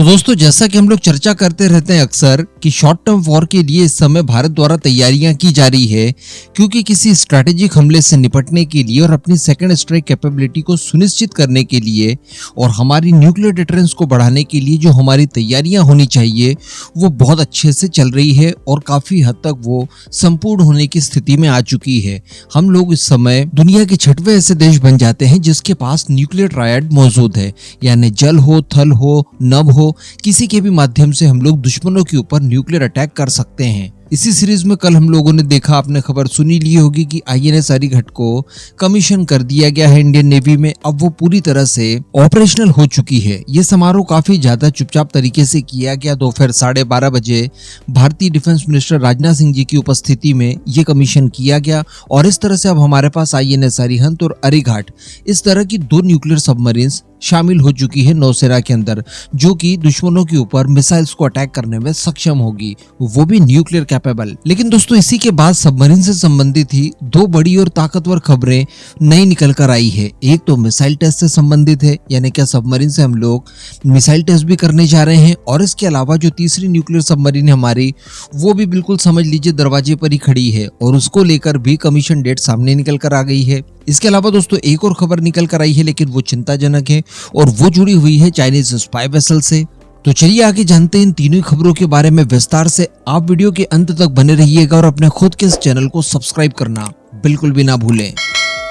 तो दोस्तों, जैसा कि हम लोग चर्चा करते रहते हैं अक्सर कि शॉर्ट टर्म वॉर के लिए इस समय भारत द्वारा तैयारियां की जा रही है, क्योंकि किसी स्ट्रैटेजिक हमले से निपटने के लिए और अपनी सेकंड स्ट्राइक कैपेबिलिटी को सुनिश्चित करने के लिए और हमारी न्यूक्लियर डिटरेंस को बढ़ाने के लिए जो हमारी तैयारियां होनी चाहिए वो बहुत अच्छे से चल रही है और काफी हद तक वो संपूर्ण होने की स्थिति में आ चुकी है। हम लोग इस समय दुनिया के 6वें ऐसे देश बन जाते हैं जिसके पास न्यूक्लियर ट्रायड मौजूद है, यानी जल हो, थल हो, नभ हो, किसी के भी माध्यम से हम लोग दुश्मनों के ऊपर न्यूक्लियर अटैक कर सकते हैं। इसी सीरीज में कल हम लोगों ने देखा, आपने खबर सुनी ली होगी कि INS अरिहंत को कमीशन कर दिया गया है इंडियन नेवी में। अब वो पूरी तरह से ऑपरेशनल हो चुकी है। ये समारोह काफी ज्यादा चुपचाप तरीके से किया गया। दोपहर 12:30 बजे भारतीय डिफेंस मिनिस्टर राजनाथ सिंह जी की उपस्थिति में ये कमीशन किया गया और इस तरह से अब हमारे पास INS अरिहंत और अरिघाट इस तरह की 2 न्यूक्लियर सबमरीन्स शामिल हो चुकी है नौसेना के अंदर, जो कि दुश्मनों के ऊपर मिसाइल्स को अटैक करने में सक्षम होगी, वो भी न्यूक्लियर कैपेबल। लेकिन दोस्तों, इसी के बाद सबमरीन से संबंधित ही 2 बड़ी और ताकतवर खबरें नई निकल कर आई है। एक तो मिसाइल टेस्ट से संबंधित है, यानी क्या सबमरीन से हम लोग मिसाइल टेस्ट भी करने जा रहे हैं, और इसके अलावा जो तीसरी न्यूक्लियर सबमरीन है हमारी, वो भी बिल्कुल समझ लीजिए दरवाजे पर ही खड़ी है और उसको लेकर भी कमीशन डेट सामने निकल कर आ गई है। इसके अलावा दोस्तों एक और खबर निकल कर आई है, लेकिन वो चिंताजनक है और वो जुड़ी हुई है चाइनीज स्पाई वेसल से। तो चलिए आगे जानते हैं इन तीनों खबरों के बारे में विस्तार से। आप वीडियो के अंत तक बने रहिएगा और अपने खुद के इस चैनल को सब्सक्राइब करना बिल्कुल भी ना भूलें।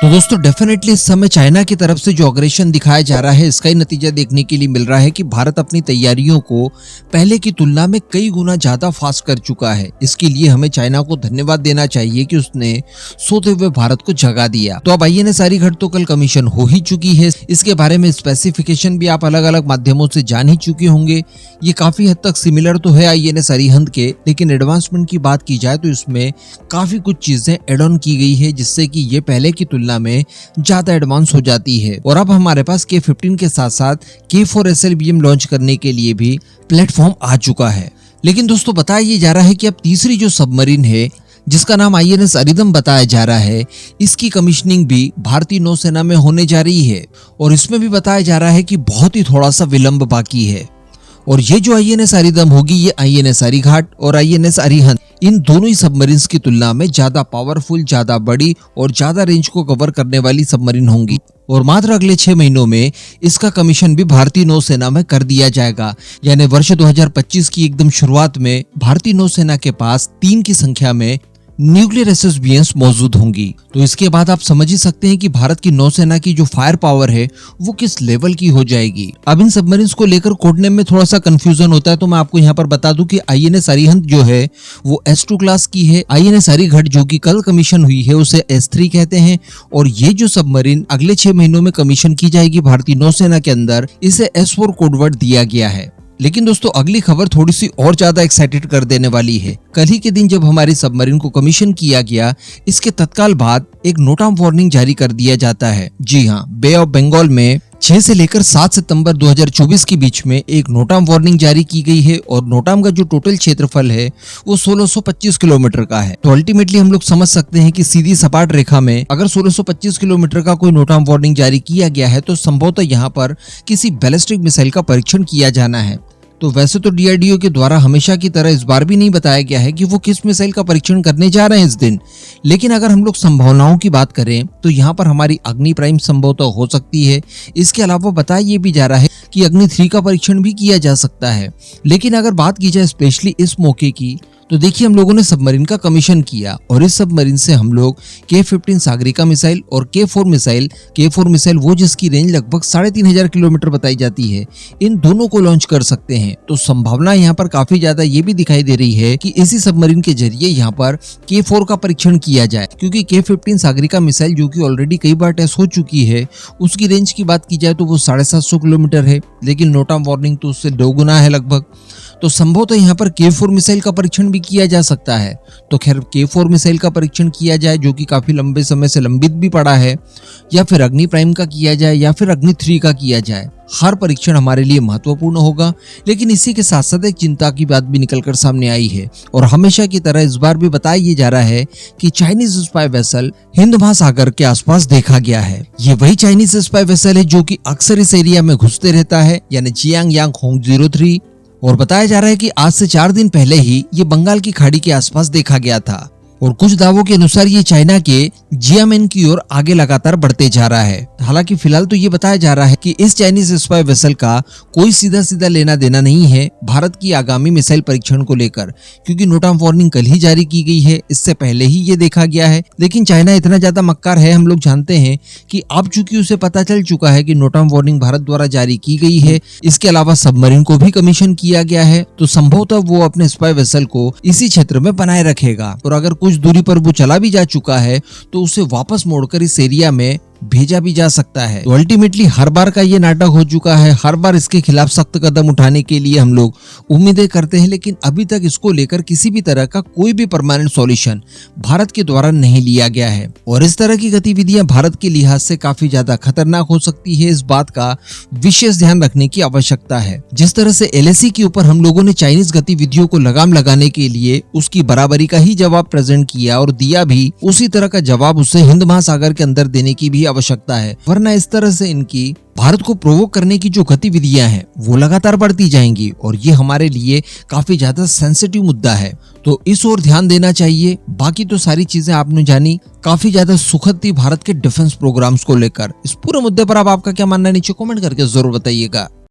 तो दोस्तों, डेफिनेटली इस समय चाइना की तरफ से जो अग्रेशन दिखाया जा रहा है, इसका ही नतीजा देखने के लिए मिल रहा है कि भारत अपनी तैयारियों को पहले की तुलना में कई गुना ज्यादा फास्ट कर चुका है। इसके लिए हमें चाइना को धन्यवाद देना चाहिए कि उसने सोते हुए भारत को जगा दिया। तो अब INS अरिहंत तो कल कमीशन हो ही चुकी है। इसके बारे में स्पेसिफिकेशन भी आप अलग अलग माध्यमों से जान ही चुके होंगे। ये काफी हद तक सिमिलर तो है INS अरिहंत के, लेकिन एडवांसमेंट की बात की जाए तो इसमें काफी कुछ चीजें एड ऑन की गई है, जिससे कि ये पहले की तुलना में ज्यादा एडवांस हो जाती है। और अब हमारे पास K-15 के साथ साथ K-4 SLBM लॉन्च करने के लिए भी प्लेटफॉर्म आ चुका है। लेकिन दोस्तों, बताया ये जा रहा है कि अब तीसरी जो सबमरीन है जिसका नाम INS अरिहंत बताया जा रहा है, इसकी कमीशनिंग भी भारतीय नौसेना में होने जा रही है और इसमें भी बताया जा रहा है कि बहुत ही थोड़ा सा विलंब बाकी है। और ये जो INS अरिहंत होगी, ये INS अरिघाट और INS अरिहंत इन दोनों ही सबमरीन्स की तुलना में ज्यादा पावरफुल, ज्यादा बड़ी और ज्यादा रेंज को कवर करने वाली सबमरीन होंगी। और मात्र अगले 6 महीनों में इसका कमीशन भी भारतीय नौसेना में कर दिया जाएगा, यानी वर्ष 2025 की एकदम शुरुआत में भारतीय नौसेना के पास 3 की संख्या में न्यूक्लियर SSBMs मौजूद होंगी। तो इसके बाद आप समझ ही सकते हैं कि भारत की नौसेना की जो फायर पावर है वो किस लेवल की हो जाएगी। अब इन सबमरीन्स को लेकर कोड नेम में थोड़ा सा कंफ्यूजन होता है, तो मैं आपको यहाँ पर बता दूं कि INS अरिहंत जो है वो S2 क्लास की है। INS अरिघाट जो कि कल कमीशन हुई है उसे S3 कहते हैं, और ये जो सबमरीन अगले 6 महीनों में कमीशन की जाएगी भारतीय नौसेना के अंदर, इसे S4 कोडवर्ड दिया गया है। लेकिन दोस्तों, अगली खबर थोड़ी सी और ज्यादा एक्साइटेड कर देने वाली है। कल ही के दिन जब हमारी सबमरीन को कमीशन किया गया, इसके तत्काल बाद एक नोट ऑफ वार्निंग जारी कर दिया जाता है। जी हाँ, बे ऑफ बंगाल में 6 से लेकर 7 सितंबर 2024 के बीच में एक नोटाम वार्निंग जारी की गई है और नोटाम का जो टोटल क्षेत्रफल है वो 1625 किलोमीटर का है। तो अल्टीमेटली हम लोग समझ सकते हैं कि सीधी सपाट रेखा में अगर 1625 किलोमीटर का कोई नोटाम वार्निंग जारी किया गया है तो संभवतः यहाँ पर किसी बैलिस्टिक मिसाइल का परीक्षण किया जाना है। तो वैसे तो DRDO के द्वारा हमेशा की तरह इस बार भी नहीं बताया गया है कि वो किस मिसाइल का परीक्षण करने जा रहे हैं इस दिन, लेकिन अगर हम लोग संभावनाओं की बात करें तो यहाँ पर हमारी अग्नि प्राइम संभवतः हो सकती है। इसके अलावा बताया ये भी जा रहा है कि अग्नि 3 का परीक्षण भी किया जा सकता है। लेकिन अगर बात की जाए स्पेशली इस मौके की, तो देखिए हम लोगों ने सबमरीन का कमीशन किया और इस सबमरीन से हम लोग K-15 सागरिका मिसाइल और K-4 मिसाइल वो जिसकी रेंज लगभग 3500 किलोमीटर बताई जाती है, इन दोनों को लॉन्च कर सकते हैं। तो संभावना यहाँ पर काफी ज्यादा ये भी दिखाई दे रही है कि इसी सबमरीन के जरिए यहाँ पर K-4 का परीक्षण किया जाए, क्योंकि K-15 सागरिका मिसाइल जो कि ऑलरेडी कई बार टेस्ट हो चुकी है, उसकी रेंज की बात की जाए तो वो 750 किलोमीटर है, लेकिन नोट ऑफ वार्निंग तो उससे 2 गुना है लगभग। तो संभवतः यहाँ पर K-4 मिसाइल का परीक्षण भी भी किया जा सकता है। तो खैर K4 मिसाइल का परीक्षण किया जाए जो कि काफी लंबे समय से लंबित भी पड़ा है, या फिर अग्नि प्राइम का किया जाए, या फिर अग्नि 3 का किया जाए। हर परीक्षण हमारे लिए महत्वपूर्ण होगा, लेकिन इसी के साथ साथ एक चिंता की बात भी निकलकर सामने आई है और हमेशा की तरह इस बार भी बताया ये जा रहा है कि चाइनीज स्पाई वेसल हिंद महासागर के आसपास देखा गया है। ये वही चाइनीज स्पाई वेसल है जो कि अक्सर इस एरिया में घुसते रहता है, यानी जियांग होंग 03। और बताया जा रहा है कि आज से 4 दिन पहले ही ये बंगाल की खाड़ी के आसपास देखा गया था और कुछ दावों के अनुसार ये चाइना के जियामेन की ओर आगे लगातार बढ़ते जा रहा है। हालांकि फिलहाल तो ये बताया जा रहा है कि इस चाइनीज स्पाई वेसल का कोई सीधा सीधा लेना देना नहीं है भारत की आगामी मिसाइल परीक्षण को लेकर, क्योंकि नोट ऑफ वार्निंग कल ही जारी की गई है, इससे पहले ही ये देखा गया है। लेकिन चाइना इतना ज्यादा मक्कार है, हम लोग जानते हैं कि अब चूंकि उसे पता चल चुका है कि नोट ऑफ वार्निंग भारत द्वारा जारी की गई है, इसके अलावा सबमरीन को भी कमीशन किया गया है, तो संभवतः वो अपने स्पाई वेसल को इसी क्षेत्र में बनाए रखेगा और अगर कुछ दूरी पर वो चला भी जा चुका है तो उसे वापस मोड़कर इस एरिया में भेजा भी जा सकता है। तो अल्टीमेटली हर बार का ये नाटक हो चुका है, हर बार इसके खिलाफ सख्त कदम उठाने के लिए हम लोग उम्मीदें करते हैं, लेकिन अभी तक इसको लेकर किसी भी तरह का कोई भी परमानेंट सॉल्यूशन भारत के द्वारा नहीं लिया गया है और इस तरह की गतिविधियां भारत के लिहाज से काफी ज्यादा खतरनाक हो सकती है। इस बात का विशेष ध्यान रखने की आवश्यकता है। जिस तरह से LAC के ऊपर हम लोगों ने चाइनीज गतिविधियों को लगाम लगाने के लिए उसकी बराबरी का ही जवाब प्रेजेंट किया और दिया भी, उसी तरह का जवाब उसे हिंद महासागर के अंदर देने की भी आवश्यकता है, वरना इस तरह से इनकी भारत को प्रोवोक करने की जो गतिविधियां हैं वो लगातार बढ़ती जाएंगी और ये हमारे लिए काफी ज्यादा सेंसिटिव मुद्दा है, तो इस ओर ध्यान देना चाहिए। बाकी तो सारी चीजें आपने जानी, काफी ज्यादा सुखद थी भारत के डिफेंस प्रोग्राम्स को लेकर। इस पूरे मुद्दे पर आपका क्या मानना है नीचे कमेंट करके जरूर बताइएगा।